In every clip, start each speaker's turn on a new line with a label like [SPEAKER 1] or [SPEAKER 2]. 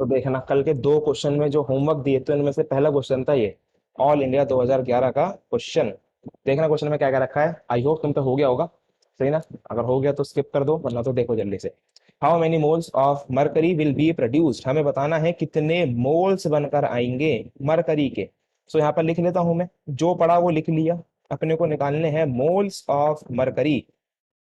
[SPEAKER 1] तो देखना कल के दो क्वेश्चन में जो होमवर्क दिए तो इनमें से पहला क्वेश्चन था ये ऑल इंडिया 2011 का क्वेश्चन। देखना क्वेश्चन में क्या क्या रखा है। आई होप तुम पे हो गया होगा। सही ना। अगर हो गया तो स्किप कर दो, वरना तो देखो जल्दी से। How many moles of mercury will be produced, हमें बताना है कितने मोल्स बनकर आएंगे मरकरी के। सो यहाँ पर लिख लेता हूं मैं, जो पढ़ा वो लिख लिया। अपने को निकालने हैं मोल्स ऑफ मरकरी।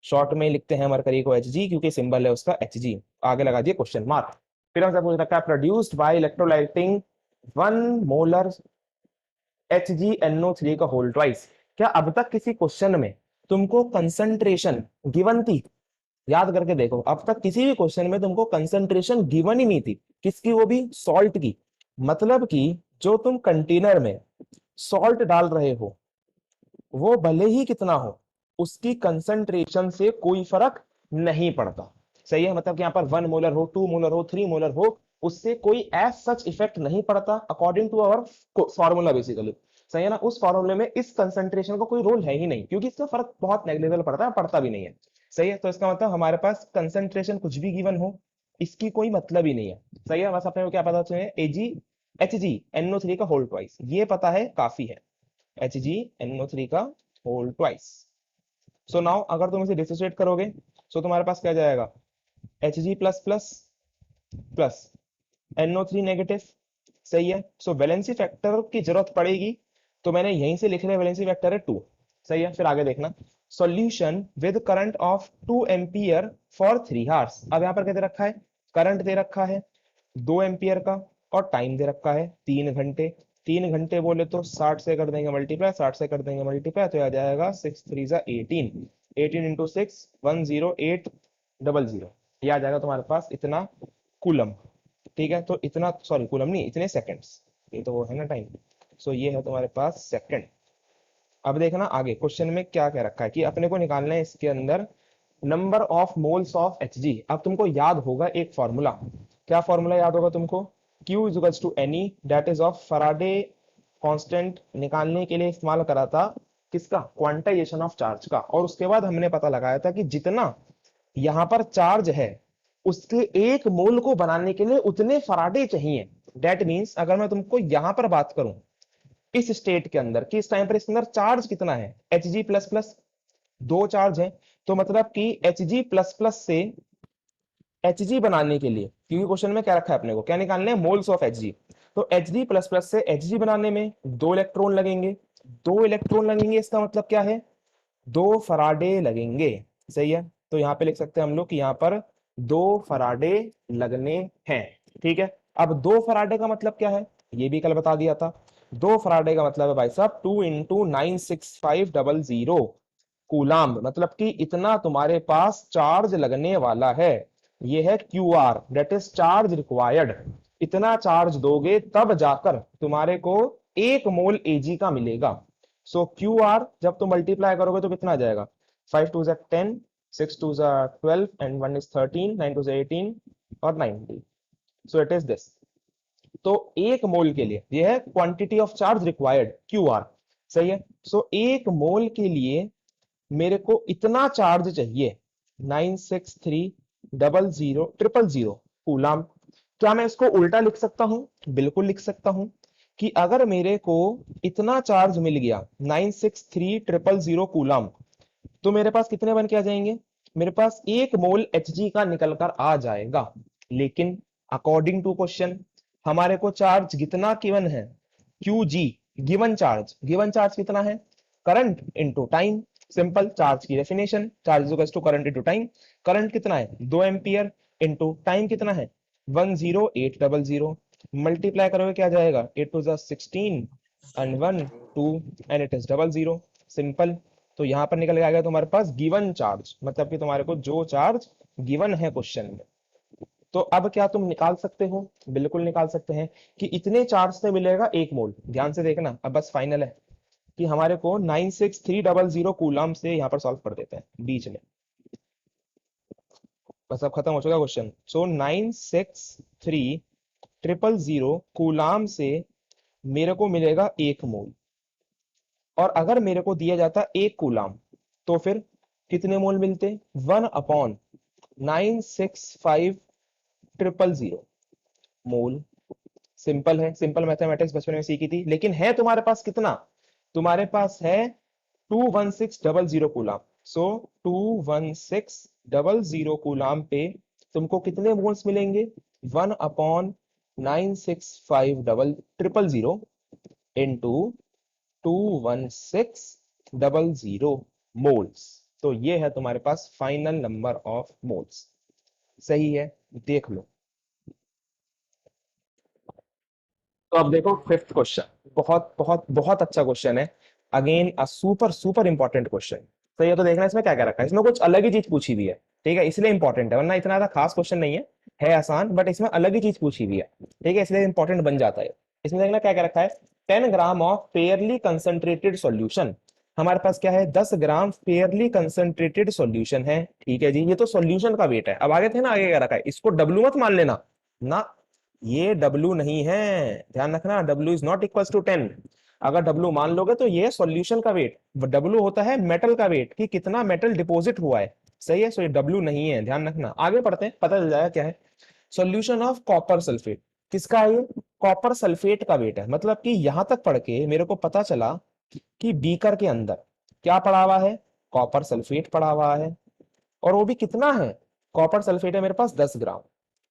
[SPEAKER 1] शॉर्ट में लिखते हैं मरकरी को Hg, क्योंकि सिंबल है उसका Hg। आगे लगा दिए क्वेश्चन मार्क। फिर हमसे पूछ रखा है प्रोड्यूस्ड बाय इलेक्ट्रोलाइटिंग 1 मोलर HgNO3 का होल ट्वाइस। क्या अब तक किसी क्वेश्चन में तुमको कंसंट्रेशन गिवन थी? याद करके देखो, अब तक किसी भी क्वेश्चन में तुमको कंसंट्रेशन गिवन ही नहीं थी। किसकी? वो भी सॉल्ट की। मतलब कि जो तुम कंटेनर में सॉल्ट डाल रहे हो वो भले ही कितना हो, उसकी कंसंट्रेशन से कोई फर्क नहीं पड़ता। सही है। मतलब कि यहाँ पर 1 मोलर हो, 2 मोलर हो, 3 मोलर हो, उससे कोई एज सच इफेक्ट नहीं पड़ता according to our formula basically. सही है ना। उस फॉर्मूले में इस कंसंट्रेशन का कोई रोल है ही नहीं, क्योंकि इसका फर्क बहुत नेग्लिजिबल पड़ता है, पड़ता भी नहीं है। सही है। तो इसका मतलब हमारे पास कंसंट्रेशन कुछ भी गिवन हो, इसकी कोई मतलब ही नहीं है। सही है। बस अपने को क्या पता चाहिए? HgNO3 का होल ट्वाइस, ये पता है काफी है। HgNO3 का होल ट्वाइस। सो नाउ अगर तुम इसे डिसोसिएट करोगे सो तुम्हारे पास क्या जाएगा? Hg plus plus plus NO3 negative. सही है। सो वैलेंसी फैक्टर की जरूरत पड़ेगी, तो मैंने यहीं से लिख लिया वैलेंसी फैक्टर है 2। सही है। फिर आगे देखना, solution with current of 2 ampere for 3 hours. अब यहाँ पर क्या दे रखा है? करंट दे रखा है 2 एम्पियर का, और टाइम दे रखा है 3 घंटे। 3 घंटे बोले तो 60 से कर देंगे मल्टीप्लाई, 60 से कर देंगे मल्टीप्लाई, तो आ जाएगा 6 3 जा 18, 18 इंटू 6 10800। ये आ जाएगा तुम्हारे पास इतना कूलम। ठीक है। तो इतना, सॉरी कूलम नहीं, इतने सेकंड्स। ये तो वो है ना टाइम। सो ये है तुम्हारे पास सेकंड। अब देखना आगे क्वेश्चन में क्या क्या रखा है कि अपने को निकालना है इसके अंदर number of moles of Hg। अब तुमको याद होगा एक फॉर्मूला। क्या फॉर्मूला याद होगा तुमको? Q is two any that is of Faraday constant निकालने के लिए इस्तेमाल करा था। किसका? क्वांटाइजेशन ऑफ चार्ज का। और उसके बाद हमने पता लगाया था कि जितना यहां पर चार्ज है उसके 1 मोल को बनाने के लिए उतने फराडे चाहिए। दैट मीन्स अगर मैं तुमको यहां पर बात करूं इस स्टेट के अंदर कि इस टाइम पर इसके अंदर चार्ज कितना है, Hg प्लस प्लस 2 चार्ज है, तो मतलब कि Hg प्लस प्लस से Hg बनाने के लिए, क्योंकि क्वेश्चन में क्या रखा है अपने को, क्या निकालने हैं? Moles of Hg। तो Hg प्लस प्लस से Hg बनाने में 2 इलेक्ट्रॉन लगेंगे। 2 इलेक्ट्रॉन लगेंगे, इसका मतलब क्या है? 2 फराडे लगेंगे। सही है। तो यहां पे लिख सकते हैं हम लोग कि यहां पर 2 फराडे लगने हैं। ठीक है। अब 2 फराडे का मतलब क्या है? ये भी कल बता दिया था। 2 फराडे का मतलब है भाई साहब 2 × 96500 कूलाम। मतलब कि इतना तुम्हारे पास चार्ज लगने वाला है। ये है QR, that is charge required. इतना चार्ज दोगे तब जाकर तुम्हारे को 1 मोल Ag का मिलेगा। सो QR जब तुम मल्टीप्लाई करोगे तो कितना आ जाएगा? 5 2 जा 10, 6 2 जा 12 एंड 1 इज 13, 9 2 जा 18 और 90। सो इट इज दिस। तो 1 मोल के लिए यह है quantity of charge required QR। सही है। सो 1 मोल के लिए मेरे को इतना चार्ज चाहिए 9630000 कूलाम। क्या मैं इसको उल्टा लिख सकता हूं? बिल्कुल लिख सकता हूं कि अगर मेरे को इतना चार्ज मिल गया 9630000 कूलाम, तो मेरे पास कितने बन के आ जाएंगे? मेरे पास 1 मोल Hg का निकल कर आ जाएगा। लेकिन अकॉर्डिंग टू क्वेश्चन हमारे को चार्ज कितना गिवन है? Qg given charge. Given charge कितना है? Current into time. Simple, charge की definition, charge is to current into time. Current कितना है? 2 एम्पियर इनटू टाइम कितना है? 10800। मल्टीप्लाई करोगे क्या जाएगा? 8 2 16 and 1 2 and it is 00। Simple. तो यहां पर निकल के आ गया तुम्हारे पास गिवन चार्ज, मतलब कि तुम्हारे को जो चार्ज गिवन है क्वेश्चन में। तो अब क्या तुम निकाल सकते हो? बिल्कुल निकाल सकते हैं कि इतने चार्ज से मिलेगा 1 मोल। ध्यान से देखना, अब बस फाइनल है कि हमारे को 96300 कूलम से यहां पर सॉल्व कर देते हैं बीच में। बस अब खत्म हो चुका क्वेश्चन। सो 96300 कूलम से मेरे को मिलेगा 1 मोल। और अगर मेरे को दिया जाता 1 कूलम तो फिर कितने मोल मिलते? 1/965000। मोल। सिंपल है, सिंपल मैथमेटिक्स बचपन में सीखी थी, लेकिन है तुम्हारे पास कितना, तुम्हारे पास है 21600 कूलाम। सो 21600 कूलाम पे तुमको कितने मोल्स मिलेंगे, 1/965000 इंटू 21600 मोल्स। तो ये है तुम्हारे पास फाइनल नंबर ऑफ मोल्स। सही है, देख लो। तो अब देखो फिफ्थ क्वेश्चन, बहुत बहुत बहुत अच्छा क्वेश्चन है। Again a super super important question. तो ये तो देखना इसमें क्या क्या रखा है, इसमें कुछ अलग ही चीज पूछी हुई है। ठीक है, इसलिए इंपॉर्टेंट है, वरना इतना ज्यादा खास क्वेश्चन नहीं है आसान, बट इसमें अलग ही चीज पूछी हुई है। ठीक है, इसलिए इंपॉर्टेंट बन जाता है। इसमें देखना क्या क्या रखा है, 10 gram of Fairlie concentrated solution. हमारे पास क्या है, 10 ग्राम फेयरली कंसंट्रेटेड सॉल्यूशन है। ठीक है जी, ये तो सॉल्यूशन का वेट है। अब आगे थे ना, आगे क्या रखा है, इसको डब्ल्यू मत मान लेना ना, ये W नहीं है, ध्यान रखना, W is not equal to 10। अगर W मान लोगे तो ये सॉल्यूशन का वेट, W होता है मेटल का वेट, कि कितना मेटल डिपॉजिट हुआ है। सही है, सो ये W नहीं है, ध्यान रखना। आगे पढ़ते हैं, पता चल जाएगा क्या है। सॉल्यूशन ऑफ कॉपर सल्फेट, किसका है ये, कॉपर सल्फेट का वेट है। मतलब कि यहां तक पढ़ के मेरे को पता चला कि बीकर के अंदर क्या पड़ा हुआ है, कॉपर सल्फेट पड़ा हुआ है। और वो भी कितना है, कॉपर सल्फेट है मेरे पास 10 ग्राम।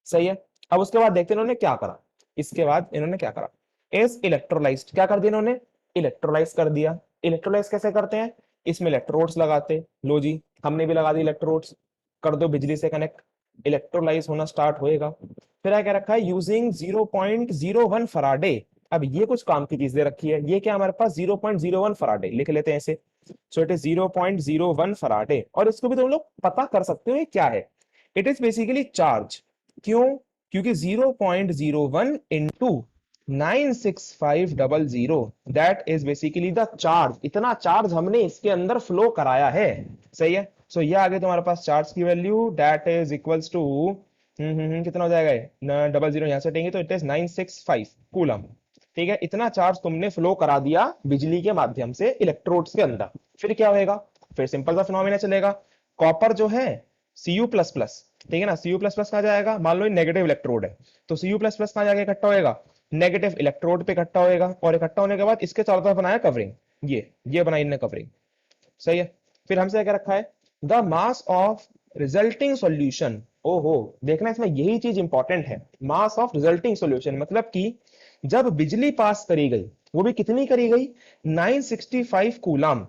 [SPEAKER 1] सही है। अब उसके बाद देखते हैं इन्होंने क्या करा, इसके बाद इन्होंने क्या करा, एस इलेक्ट्रोलाइज्ड, क्या कर दिया इन्होंने, इलेक्ट्रोलाइज कर दिया। इलेक्ट्रोलाइज कैसे करते हैं, इसमें इलेक्ट्रोड्स लगाते, लो जी हमने भी लगा दी इलेक्ट्रोड्स, कर दो बिजली से कनेक्ट, इलेक्ट्रोलाइज होना स्टार्ट होएगा। फिर क्या रखा है, यूजिंग 0.01 फराडे। अब ये कुछ काम की चीज दे रखी है, ये क्या हमारे पास 0.01 फराडे, लिख लेते हैं इसे। सो इट इज 0.01 फराडे, और इसको भी तुम लोग पता कर सकते हो ये क्या है। It is basically charge. क्यों, क्योंकि 0.01 into 96500, that is basically the charge, इतना चार्ज हमने इसके अंदर फ्लो कराया है। सही है, सो ये आगे तुम्हारे पास चार्ज की value that is equals to कितना हो जाएगा ये, डबल जीरो यहां से हटेंगे तो इट इज 965 कूलम। ठीक है, इतना चार्ज तुमने फ्लो करा दिया बिजली के माध्यम से इलेक्ट्रोड्स के अंदर। फिर क्या होएगा, फिर सिंपल सा फिनोमेना चलेगा। कॉपर जो है Cu प्लस प्लस, ठीक है ना, Cu प्लस प्लस कहा जाएगा, मान लो ये नेगेटिव इलेक्ट्रोड है, तो Cu प्लस प्लस कहां जाके इकट्ठा होएगा, नेगेटिव इलेक्ट्रोड पे इकट्ठा होएगा। और इकट्ठा होने के बाद इसके चारों तरफ बनाया कवरिंग, ये बनाई इनने कवरिंग। सही है। फिर हमसे क्या रखा है, the mass of resulting solution. ओहो, देखना इसमें यही चीज इंपॉर्टेंट है, मास ऑफ रिजल्टिंग सॉल्यूशन, मतलब कि जब बिजली पास करी गई, वो भी कितनी करी गई, 965 कूलम।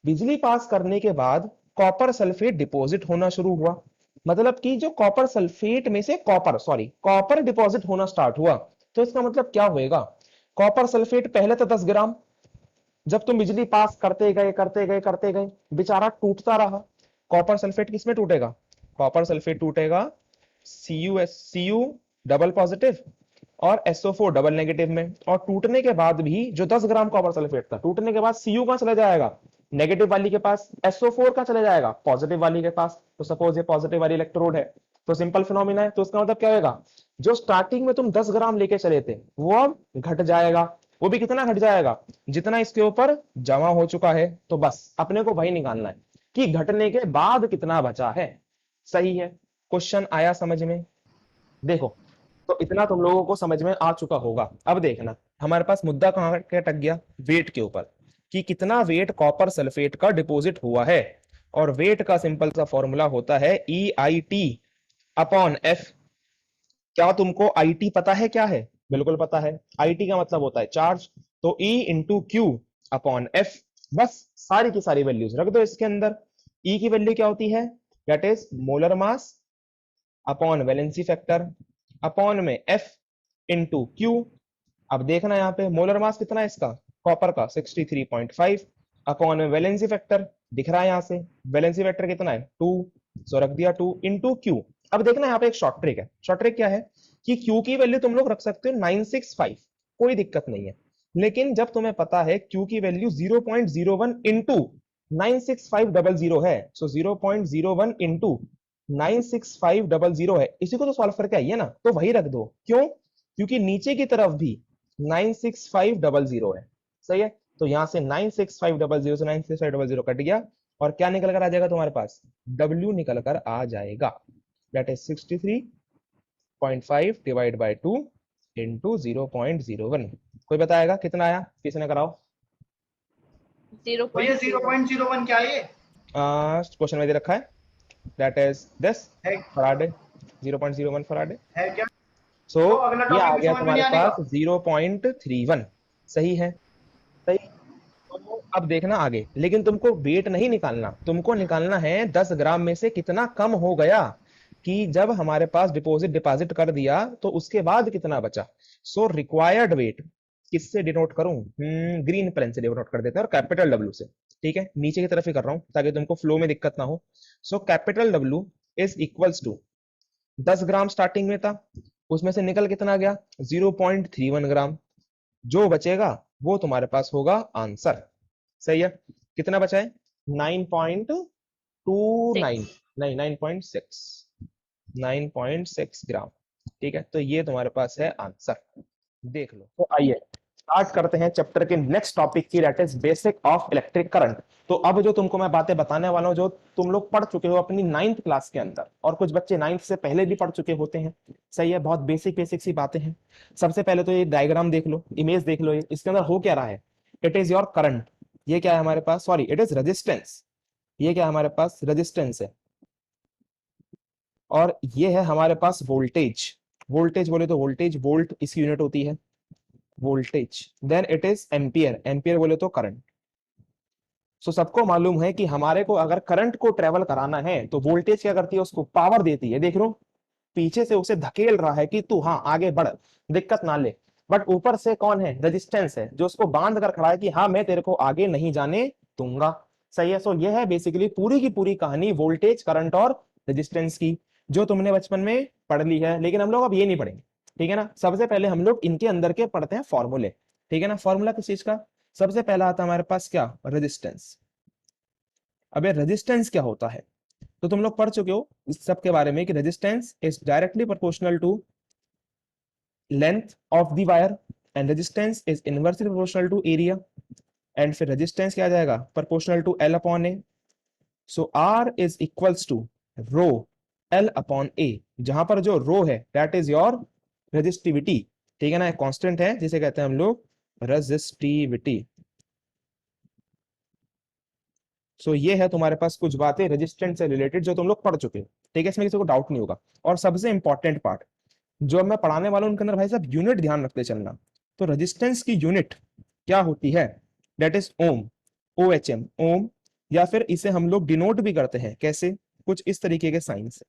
[SPEAKER 1] बिजली पास करने के बाद कॉपर सल्फेट डिपॉजिट होना शुरू हुआ। मतलब कि जो कॉपर सल्फेट में से कॉपर डिपॉजिट होना स्टार्ट हुआ। तो इसका मतलब क्या होएगा, कॉपर सल्फेट पहले तो 10 ग्राम, जब तुम बिजली पास करते गए करते गए करते गए, बेचारा टूटता रहा। कॉपर सल्फेट किसमें टूटेगा, कॉपर सल्फेट टूटेगा Cu डबल पॉजिटिव और SO4 डबल नेगेटिव में। और टूटने के बाद भी जो 10 ग्राम कॉपर सल्फेट था, टूटने के बाद Cu कहां चला जाएगा, नेगेटिव वाली के पास, SO4 का चला जाएगा पॉजिटिव वाली के पास। तो सपोज ये पॉजिटिव वाली इलेक्ट्रोड है, तो सिंपल फिनोमिना है। तो इसका मतलब क्या होगा, जो स्टार्टिंग में तुम 10 ग्राम लेके चले थे वो अब घट जाएगा। वो भी कितना घट जाएगा, जितना इसके ऊपर जमा हो चुका है। तो बस अपने को वही निकालना है कि घटने के बाद कितना बचा है। सही है, क्वेश्चन आया समझ में। देखो, तो इतना तुम लोगों को समझ में आ चुका होगा। अब देखना हमारे पास मुद्दा कहां के अटक गया, वेट के ऊपर, कि कितना वेट कॉपर सल्फेट का डिपॉजिट हुआ है। और वेट का सिंपल सा फॉर्मूला होता है EIT अपॉन F। क्या तुमको IT पता है क्या है, बिल्कुल पता है, IT का मतलब होता है चार्ज। तो E into Q upon F, बस सारी की सारी वैल्यूज रख दो इसके अंदर। E की वैल्यू क्या होती है, that is molar mass upon valency factor, upon में F इंटू क्यू। अब देखना यहाँ पे मोलर मास कितना है इसका, कॉपर का 63.5, अपॉन में वैलेंसी फैक्टर दिख रहा है यहाँ से, वैलेंसी फैक्टर कितना है 2, सो रख दिया 2 इंटू क्यू। अब देखना यहाँ पे एक शॉर्ट ट्रिक है, शॉर्ट ट्रिक क्या है, कि क्यू की वैल्यू तुम लोग रख सकते हो 965, कोई दिक्कत नहीं है। लेकिन जब तुम्हें पता है क्यू की वैल्यू 0.01 इंटू 96500 है, सो 0.01 इंटू 96500 है, इसी को तो सॉल्व करके आइए ना, तो वही रख दो। क्यों, क्योंकि नीचे की तरफ भी 96500 है। सही है, तो यहां से 96500 से 96500 कट गया, और क्या निकल कर आ जाएगा तुम्हारे पास, W निकल कर आ जाएगा, that is 63 0.5 divide by 2 into 0.01। कोई बताएगा कितना आया? किसने कराओ?
[SPEAKER 2] भैया 0.01 क्या है ये?
[SPEAKER 1] क्वेश्चन में दे रखा है, दैट इज दिस
[SPEAKER 2] है
[SPEAKER 1] फराडे, 0.01 फराडे।
[SPEAKER 2] है क्या?
[SPEAKER 1] सो
[SPEAKER 2] तो अगला
[SPEAKER 1] ये आ
[SPEAKER 2] टॉपिक भी
[SPEAKER 1] गया
[SPEAKER 2] समझ में नहीं
[SPEAKER 1] तुम्हारे
[SPEAKER 2] आने
[SPEAKER 1] पास
[SPEAKER 2] का।
[SPEAKER 1] 0.31। सही है, सही। तो अब देखना आगे, लेकिन तुमको वेट नहीं निकालना, तुमको निकालना है 10 ग्राम में से कितना कम हो गया, कि जब हमारे पास डिपॉजिट डिपॉजिट कर दिया तो उसके बाद कितना बचा। सो रिक्वायर्ड वेट किससे डिनोट करूं? ग्रीन पेन से डिनोट कर देते हैं, और कैपिटल डब्ल्यू से। ठीक है, नीचे की तरफ ही कर रहा हूं ताकि तुमको फ्लो में दिक्कत ना हो। So capital W is equals to 10 gram starting में था, उसमें से निकल कितना गया? 0.31 ग्राम। जो बचेगा वो तुम्हारे पास होगा आंसर। सही है, कितना बचा है? 9.29, नहीं 9.6, 9.6 ग्राम। ठीक है, तो ये तुम्हारे पास है आंसर, देख लो। तो आइए स्टार्ट करते हैं चैप्टर के नेक्स्ट टॉपिक की, that is basic of electric current. तो अब जो तुमको मैं बातें बताने वाला हूं, जो तुम लोग पढ़ चुके हो अपनी 9th क्लास के अंदर, और कुछ बच्चे 9th से पहले भी पढ़ चुके होते हैं। सही है, बहुत बेसिक बेसिक सी बातें हैं। सबसे पहले तो ये डायग्राम देख लो, इमेज देख लो, इसके अंदर हो क्या रहा है? It is your current. ये क्या है हमारे पास? Sorry, it is resistance. ये क्या है हमारे पास? रेजिस्टेंस है। और ये है हमारे पास वोल्टेज। वोल्टेज बोले तो वोल्टेज, वोल्ट इसकी यूनिट होती है, voltage. Then it is ampere, ampere बोले तो करंट। सो सबको मालूम है कि हमारे को अगर करंट को ट्रेवल कराना है तो वोल्टेज क्या करती है? उसको पावर देती है। देख लो, पीछे से उसे धकेल रहा है कि तू हाँ आगे बढ़, दिक्कत ना ले। बट ऊपर से कौन है? रेजिस्टेंस है, जो उसको बांध कर खड़ा है कि हाँ मैं तेरे को आगे नहीं जाने दूंगा। सही है। सो यह है बेसिकली पूरी की पूरी कहानी वोल्टेज, करंट और रेजिस्टेंस की, जो तुमने बचपन में पढ़ ली है। लेकिन हम लोग अब ये नहीं पढ़ेंगे, ठीक है ना। सबसे पहले हम लोग इनके अंदर के पढ़ते हैं फॉर्मूले, ठीक है ना। फॉर्मूला किस चीज का? सबसे पहला आता है हमारे पास क्या? रेजिस्टेंस। अब ये रेजिस्टेंस क्या होता है? तो तुम लोग पढ़ चुके हो इस सब के बारे में कि resistance is directly proportional to length of the wire, and resistance is inversely proportional to area. And फिर रेजिस्टेंस क्या आ जाएगा? Proportional to L upon A. So R is equals to rho L upon A, जहां पर जो रो है that is your resistivity. ठीक है ना, एक कांस्टेंट है जिसे कहते हैं हम लोग रेजिस्टिविटी। सो ये है तुम्हारे पास कुछ बातें रेजिस्टेंस से रिलेटेड जो तुम लोग पढ़ चुके हो। ठीक है, इसमें किसी को डाउट नहीं होगा। और सबसे इंपॉर्टेंट पार्ट जो मैं पढ़ाने वाला हूं उनके अंदर भाई साहब यूनिट ध्यान रखते चलना। तो रेजिस्टेंस की यूनिट क्या होती है? That is ohm, O H M, ohm. या फिर इसे हम लोग डिनोट भी करते हैं कैसे? कुछ इस तरीके के साइन से।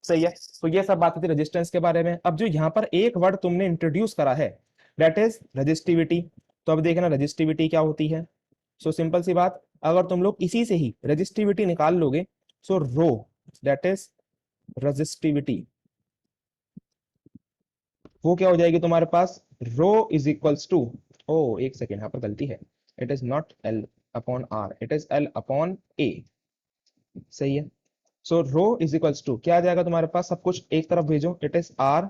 [SPEAKER 1] सही है। तो ये सब बातें थी रेजिस्टेंस के बारे में। अब जो यहाँ पर एक वर्ड तुमने इंट्रोड्यूस करा है दैट इज रेजिस्टिविटी। तो अब देखना रेजिस्टिविटी क्या होती है। सो सिंपल सी बात, अगर तुम लोग इसी से ही रेजिस्टिविटी निकाल लोगे, so rho that is resistivity, वो क्या हो जाएगी तुम्हारे पास? Rho is equals to, oh एक सेकेंड यहाँ पर गलती है, it is not L upon R, it is L upon A. सही है। So rho is equals to क्या आ जाएगा तुम्हारे पास? सब कुछ एक तरफ भेजो, it is R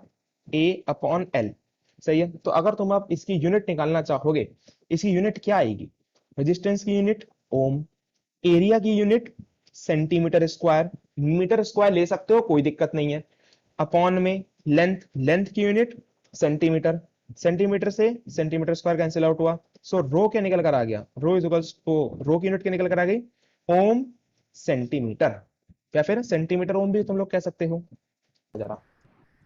[SPEAKER 1] A upon L. सही है। तो अगर तुम अब इसकी यूनिट निकालना चाहोगे, इसकी यूनिट क्या आएगी? रेजिस्टेंस की यूनिट ओम, एरिया की unit centimetre square, metre square ले सकते हो कोई दिक्कत नहीं है, अपॉन में लेंथ, लेंथ की यूनिट सेंटीमीटर, सेंटीमीटर से सेंटीमीटर स्क्वायर कैंसिल आउट हुआ। सो रो क्या निकल कर आ गया? Rho is equals to, rho की यूनिट क्या निकल कर आ गई? ओम सेंटीमीटर, या फिर सेंटीमीटर ओम भी तुम लोग कह सकते हो जरा।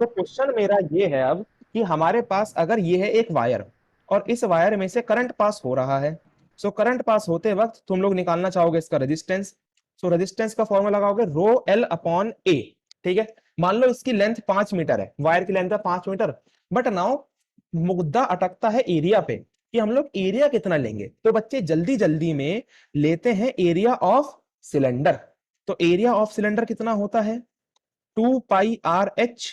[SPEAKER 1] तो क्वेश्चन मेरा ये है अब कि हमारे पास अगर ये है एक वायर, और इस वायर में से करंट पास हो रहा है। सो करंट पास होते वक्त तुम लोग निकालना चाहोगे इसका रेजिस्टेंस। सो रेजिस्टेंस का फॉर्मूला लगाओगे रो एल अपॉन ए। ठीक है, मान लो इसकी लेंथ 5 मीटर है, वायर की लेंथ है 5 मीटर। बट नाउ मुद्दा अटकता है एरिया पे, कि हम लोग एरिया कितना लेंगे। तो बच्चे जल्दी जल्दी में लेते हैं एरिया ऑफ सिलेंडर। तो एरिया ऑफ सिलेंडर कितना होता है? 2πr h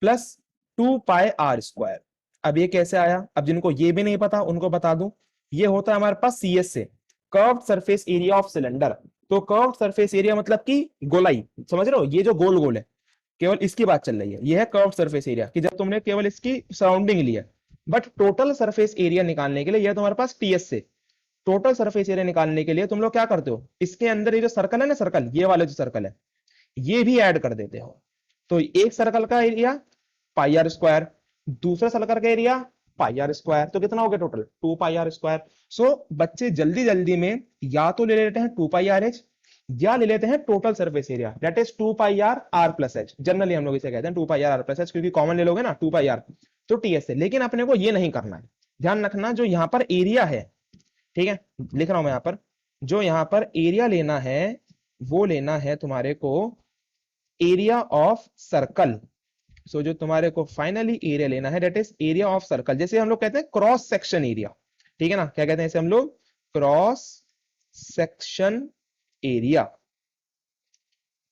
[SPEAKER 1] plus 2πr²। अब ये कैसे आया? अब जिनको ये भी नहीं पता उनको बता दूं, ये होता है हमारे पास CS से, curved surface area of cylinder. तो कर्व्ड सरफेस एरिया मतलब कि गोलाई, समझ रहे हो? ये जो गोल गोल है, केवल इसकी बात चल रही है, ये है कर्व्ड सरफेस एरिया, कि जब तुमने केवल इसकी सराउंडिंग ली है। बट टोटल सरफेस एरिया निकालने के लिए, यह तुम्हारे पास TS से, टोटल सरफेस एरिया निकालने के लिए तुम लोग क्या करते हो? इसके अंदर ये जो सर्कल है ना, सर्कल, ये वाला जो सर्कल है, ये भी ऐड कर देते हो। तो एक सर्कल का एरिया पाई आर स्क्वायर, दूसरा सर्कल का एरिया पाई आर स्क्वायर, तो कितना हो गया टोटल 2 पाई आर स्क्वायर। सो बच्चे जल्दी जल्दी में या तो ले लेते हैं 2 पाई आर एच या ले लेते हैं total surface area, that is 2 pi r r plus h. Generally हम लोग इसे कहते हैं 2 पाई आर प्लस एच, क्योंकि कॉमन ले लोगे ना 2 पाई आर तो टी एस से। लेकिन अपने को ये नहीं करना है, ध्यान रखना जो यहाँ पर एरिया है, ठीक है, लिख रहा हूं मैं यहाँ पर, जो यहाँ पर एरिया लेना है वो लेना है तुम्हारे को एरिया ऑफ सर्कल। सो जो तुम्हारे को फाइनली एरिया लेना है that is area of circle, जैसे हम लोग कहते हैं क्रॉस सेक्शन एरिया, ठीक है ना, क्या कहते हैं इसे हम लोग, क्रॉस सेक्शन एरिया।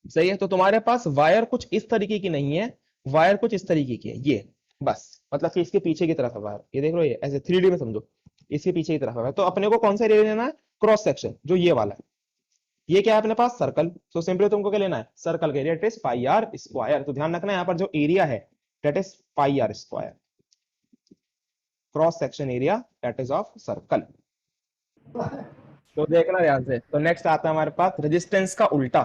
[SPEAKER 1] सही है। तो तुम्हारे पास वायर कुछ इस तरीके की नहीं है, वायर कुछ इस तरीके की है, ये बस, मतलब कि इसके पीछे की तरफ है वायर, ये देख लो, ये ऐसे 3D में समझो, इसके पीछे की तरफ है। तो अपने को कौन सा एरिया लेना है, क्रॉस सेक्शन, जो ये वाला है। ये क्या है अपने पास, सर्कल। सो सिंपली तुमको क्या लेना है, सर्कल का area that is pi r square. तो ध्यान रखना यहाँ पर जो एरिया है that is pi r square, cross section area that is of circle. तो देखना ध्यान से। तो नेक्स्ट आता है हमारे पास रेजिस्टेंस का उल्टा।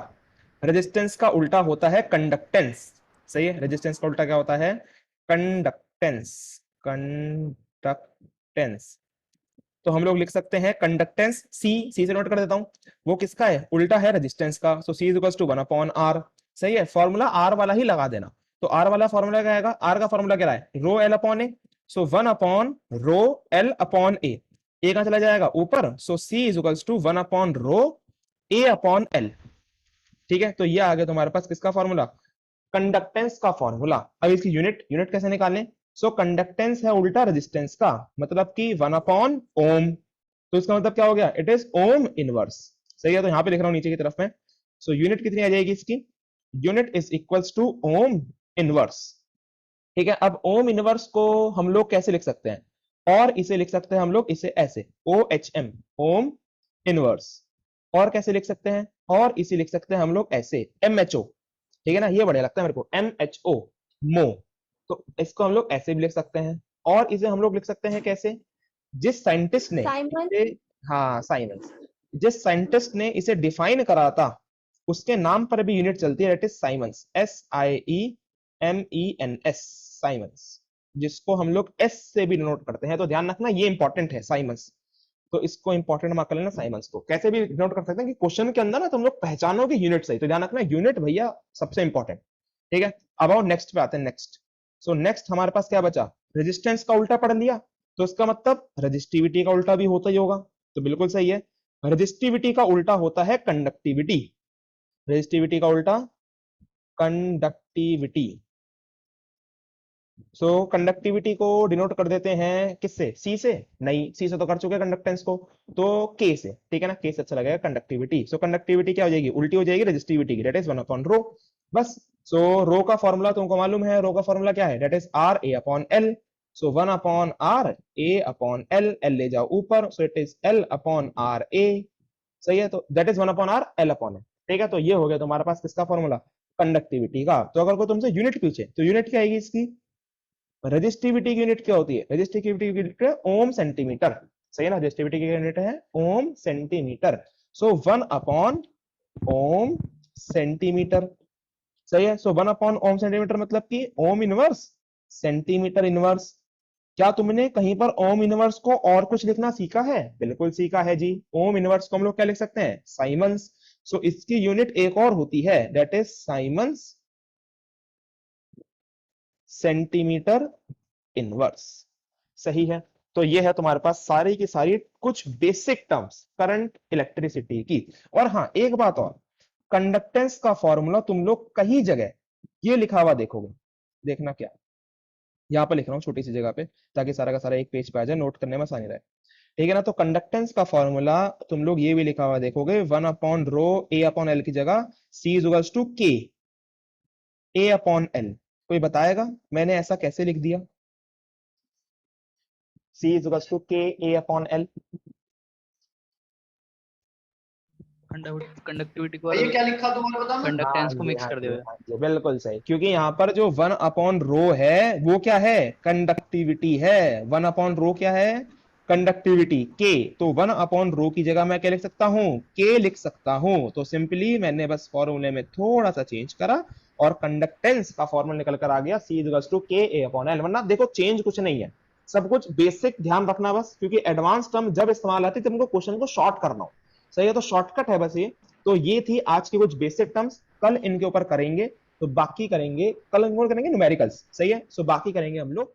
[SPEAKER 1] रेजिस्टेंस का उल्टा होता है कंडक्टेंस। सही है, रेजिस्टेंस का उल्टा क्या होता है, कंडक्टेंस। कंडक्टेंस, तो हम लोग लिख सकते हैं कंडक्टेंस सी से नोट कर देता हूं, वो किसका है, उल्टा है रेजिस्टेंस का। So C is equal to 1 upon R. सही है, फॉर्मूला आर वाला ही लगा देना। तो आर वाला फॉर्मूला क्या आएगा, आर का फॉर्मूला क्या है, rho L upon A. So 1 upon rho L upon A, A कहां चला जाएगा ऊपर, so C is equal to 1 upon rho A upon L. ठीक है, तो ये आ गया तुम्हारे पास किसका फॉर्मूला, कंडक्टेंस का फॉर्मूला। अब इसकी यूनिट यूनिट कैसे निकालें, सो कंडक्टेंस है उल्टा रेजिस्टेंस का, मतलब कि 1 अपॉन ओम। तो इसका मतलब क्या हो गया, इट इज ओम इनवर्स। सही है, तो यहां पे लिख रहा हूं नीचे की तरफ में। सो यूनिट कितनी आ जाएगी इसकी, unit is equals to ohm inverse. ठीक है, अब ओम इनवर्स को हम लोग कैसे लिख सकते हैं, और इसे लिख सकते हैं हम लोग इसे ऐसे, O H M, ohm inverse. और कैसे लिख सकते हैं, और इसे लिख सकते हैं हम लोग ऐसे, एम एच ओ। ठीक है ना, ये बढ़िया लगता है मेरे को, एम एच ओ, मो। तो इसको हम लोग ऐसे भी लिख सकते हैं, और इसे हम लोग लिख सकते हैं कैसे, जिस साइंटिस्ट ने
[SPEAKER 3] साइमन।
[SPEAKER 1] इसे, हाँ साइमंस, जिस साइंटिस्ट ने इसे डिफाइन करा था उसके नाम पर भी यूनिट चलती है, that is siemens, S I E M E N S, siemens, जिसको हम लोग एस से भी नोट करते हैं। तो ध्यान रखना ये इंपॉर्टेंट है साइमंस, तो इसको इंपॉर्टेंट मार्क कर लेना साइमंस को। कैसे भी नोट कर सकते हैं कि क्वेश्चन के अंदर ना तुम लोग पहचानोगे यूनिट सही, तो ध्यान रखना यूनिट भैया सबसे इंपॉर्टेंट। ठीक है, अब आओ नेक्स्ट पे आते हैं, नेक्स्ट। सो नेक्स्ट हमारे पास क्या बचा, रेजिस्टेंस का उल्टा पढ़ लिया, तो इसका मतलब रजिस्टिविटी का उल्टा भी होता ही होगा, तो बिल्कुल सही है। रजिस्टिविटी का उल्टा होता है कंडक्टिविटी, रजिस्टिविटी का उल्टा कंडक्टिविटी। सो कंडक्टिविटी को डिनोट कर देते हैं किससे, सी से, नहीं सी से तो कर चुके कंडक्टेंस को, तो के से। ठीक है ना, के से अच्छा लगेगा कंडक्टिविटी। सो कंडक्टिविटी क्या हो जाएगी, उल्टी हो जाएगी रजिस्टिविटी की, दैट इज 1 अपॉन रो, बस। सो रो का फॉर्मूला तुमको मालूम है, रो का फॉर्मूला क्या है, that is R A upon L. So 1 upon R A upon L, L ले जाओ ऊपर, so it is L upon R A. सही है, तो that is 1 upon R L upon A. ठीक है, तो ये हो गया तुम्हारे पास किसका फॉर्मूला, कंडक्टिविटी का। तो अगर कोई तुमसे यूनिट पूछे तो यूनिट क्या आएगी इसकी, रजिस्टिविटी की यूनिट क्या होती है, रजिस्टिविटी की यूनिट है ओम सेंटीमीटर। सही है ना, रजिस्टिविटी की यूनिट है ओम सेंटीमीटर। सो 1 अपॉन ओम सेंटीमीटर। सही है, सो 1 अपॉन ओम सेंटीमीटर मतलब कि ओम इनवर्स सेंटीमीटर इनवर्स। क्या तुमने कहीं पर ओम इनवर्स को और कुछ लिखना सीखा है, बिल्कुल सीखा है जी। ओम इनवर्स को हम लोग क्या लिख सकते हैं, साइमंस। सो इसकी यूनिट एक और होती है, that is siemens centimetre inverse. सही है, तो ये है तुम्हारे पास सारी की सारी कुछ बेसिक टर्म्स करंट इलेक्ट्रिसिटी की। और हाँ एक बात और, कंडक्टेंस का फॉर्मूला तुम लोग कहीं जगह ये लिखा हुआ देखोगे, देखना क्या, यहाँ पर लिख रहा हूँ छोटी सी जगह पे, ताकि सारा का सारा एक पेज पे आ जाए, नोट करने में आसानी रहे। ठीक है ना, तो कंडक्टेंस का फॉर्मूला तुम लोग ये भी लिखा हुआ देखोगे, 1 upon rho A upon L की जगह सी इज इक्वल्स टू के ए अपॉन एल। कोई बताएगा मैंने ऐसा कैसे लिख दिया, सी इज इक्वल्स टू के ए अपॉन एल।
[SPEAKER 3] कंडक्टिविटी को
[SPEAKER 2] ये क्या लिखा दोबारा बताना।
[SPEAKER 3] कंडक्टेंस को मिक्स कर दिया।
[SPEAKER 1] हाँ जी, बिल्कुल सही, क्योंकि यहाँ पर जो 1 अपॉन रो है वो क्या है, कंडक्टिविटी है। 1 अपॉन रो क्या है, कंडक्टिविटी के। तो 1 अपॉन रो की जगह मैं क्या लिख सकता हूँ, के लिख सकता हूँ। तो सिंपली मैंने बस फॉर्मूले में थोड़ा सा चेंज करा और कंडक्टेंस का फॉर्मूला निकल कर आ गया C=KA/L। वरना देखो चेंज कुछ नहीं है, सब कुछ बेसिक ध्यान रखना बस, क्योंकि एडवांस टर्म जब इस्तेमाल आती है तुमको क्वेश्चन को शॉर्ट करना हो, सही है, तो शॉर्टकट है बस ये। तो ये थी आज की कुछ बेसिक टर्म्स, कल इनके ऊपर करेंगे, तो बाकी करेंगे कल न्यूमेरिकल्स, सही है, सो बाकी करेंगे हम लोग